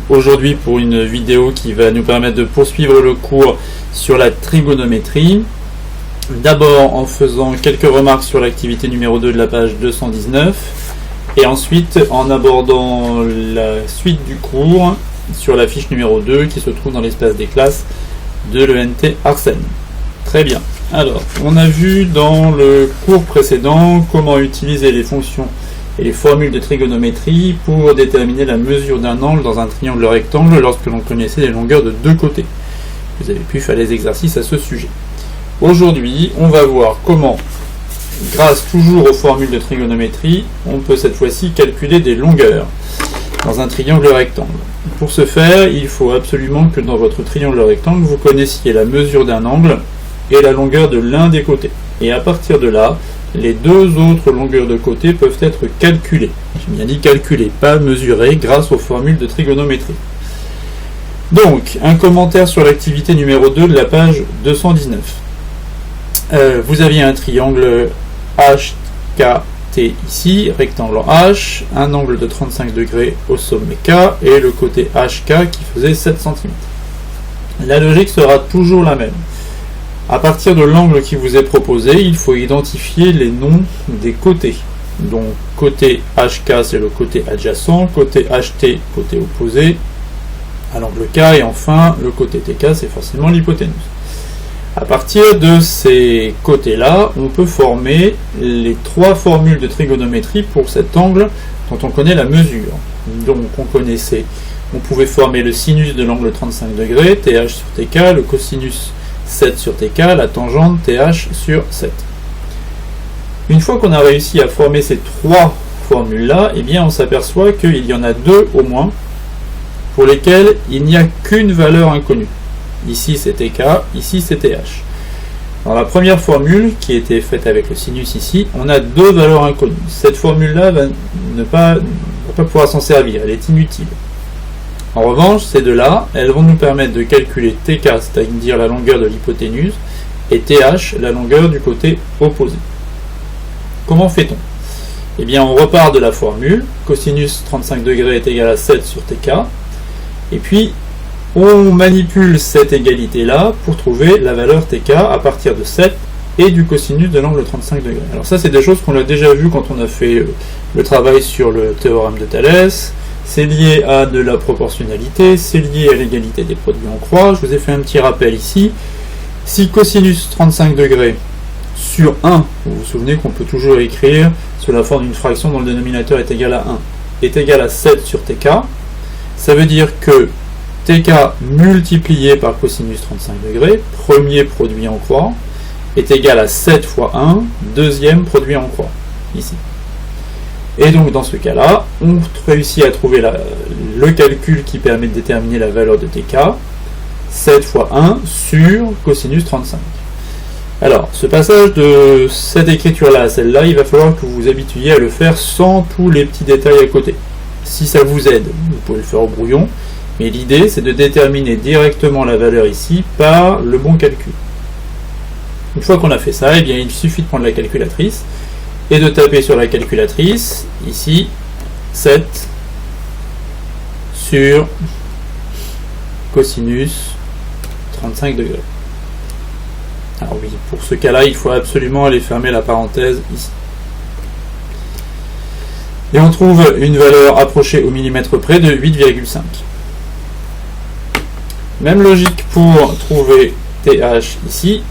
Aujourd'hui pour une vidéo qui va nous permettre de poursuivre le cours sur la trigonométrie. D'abord en faisant quelques remarques sur l'activité numéro 2 de la page 219 et ensuite en abordant la suite du cours sur la fiche numéro 2 qui se trouve dans l'espace des classes de l'ENT Arsène. Très bien. Alors, on a vu dans le cours précédent comment utiliser les fonctions et les formules de trigonométrie pour déterminer la mesure d'un angle dans un triangle rectangle lorsque l'on connaissait les longueurs de deux côtés. Vous avez pu faire les exercices à ce sujet. Aujourd'hui, on va voir comment, grâce toujours aux formules de trigonométrie, on peut cette fois-ci calculer des longueurs dans un triangle rectangle. Pour ce faire, il faut absolument que dans votre triangle rectangle, vous connaissiez la mesure d'un angle et la longueur de l'un des côtés. Et à partir de là, les deux autres longueurs de côté peuvent être calculées. J'ai bien dit calculées, pas mesurées, grâce aux formules de trigonométrie. Donc, un commentaire sur l'activité numéro 2 de la page 219. Vous aviez un triangle HKT ici, rectangle en H, un angle de 35 degrés au sommet K, et le côté HK qui faisait 7 cm. La logique sera toujours la même. À partir de l'angle qui vous est proposé, il faut identifier les noms des côtés. Donc côté HK c'est le côté adjacent, côté HT côté opposé à l'angle K, et enfin le côté TK c'est forcément l'hypoténuse. À partir de ces côtés-là, on peut former les trois formules de trigonométrie pour cet angle dont on connaît la mesure. Donc on pouvait former le sinus de l'angle 35 degrés, TH sur TK, le cosinus 7 sur TK, la tangente TH sur 7. Une fois qu'on a réussi à former ces trois formules-là, eh bien on s'aperçoit qu'il y en a deux au moins pour lesquelles il n'y a qu'une valeur inconnue. Ici c'est TK, ici c'est TH. Dans la première formule, qui était faite avec le sinus ici, on a deux valeurs inconnues. Cette formule-là va pas pouvoir s'en servir, elle est inutile. En revanche, ces deux-là, elles vont nous permettre de calculer TK, c'est-à-dire la longueur de l'hypoténuse, et TH, la longueur du côté opposé. Comment fait-on? Eh bien, on repart de la formule, cosinus 35 degrés est égal à 7 sur TK, et puis on manipule cette égalité-là pour trouver la valeur TK à partir de 7 et du cosinus de l'angle 35 degrés. Alors ça, c'est des choses qu'on a déjà vues quand on a fait le travail sur le théorème de Thalès. C'est lié à de la proportionnalité, c'est lié à l'égalité des produits en croix. Je vous ai fait un petit rappel ici. Si cosinus 35 degrés sur 1, vous vous souvenez qu'on peut toujours écrire sous la forme d'une fraction dont le dénominateur est égal à 1, est égal à 7 sur TK, ça veut dire que TK multiplié par cosinus 35 degrés, premier produit en croix, est égal à 7 fois 1, deuxième produit en croix, ici. Et donc dans ce cas-là, on réussit à trouver le calcul qui permet de déterminer la valeur de TK, 7 fois 1 sur cosinus 35. Alors, ce passage de cette écriture-là à celle-là, il va falloir que vous vous habituiez à le faire sans tous les petits détails à côté. Si ça vous aide, vous pouvez le faire au brouillon, mais l'idée c'est de déterminer directement la valeur ici par le bon calcul. Une fois qu'on a fait ça, eh bien, il suffit de prendre la calculatrice et de taper sur la calculatrice, ici, 7 sur cosinus 35 degrés. Alors oui, pour ce cas-là, il faut absolument aller fermer la parenthèse ici. Et on trouve une valeur approchée au millimètre près de 8,5. Même logique pour trouver TH ici.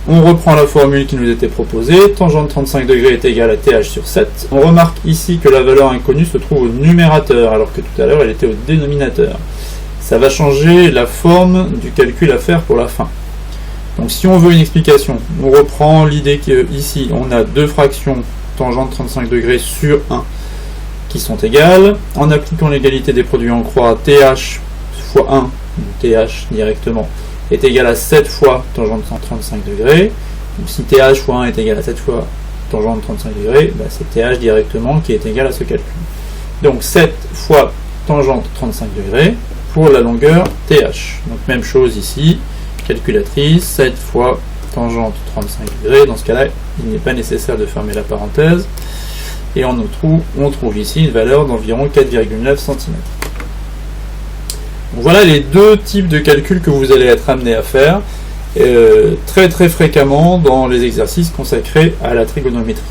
On reprend la formule qui nous était proposée, tangente 35 degrés est égale à TH sur 7. On remarque ici que la valeur inconnue se trouve au numérateur, alors que tout à l'heure elle était au dénominateur. Ça va changer la forme du calcul à faire pour la fin. Donc si on veut une explication, on reprend l'idée qu'ici on a deux fractions tangente 35 degrés sur 1 qui sont égales. En appliquant l'égalité des produits en croix, TH fois 1, TH directement, est égal à 7 fois tangente 135 degrés. Donc si TH fois 1 est égal à 7 fois tangente 35 degrés, c'est TH directement qui est égal à ce calcul. Donc 7 fois tangente 35 degrés pour la longueur TH. Donc même chose ici, calculatrice, 7 fois tangente 35 degrés. Dans ce cas-là, il n'est pas nécessaire de fermer la parenthèse. Et on trouve ici une valeur d'environ 4,9 cm. Donc voilà les deux types de calculs que vous allez être amené à faire très très fréquemment dans les exercices consacrés à la trigonométrie.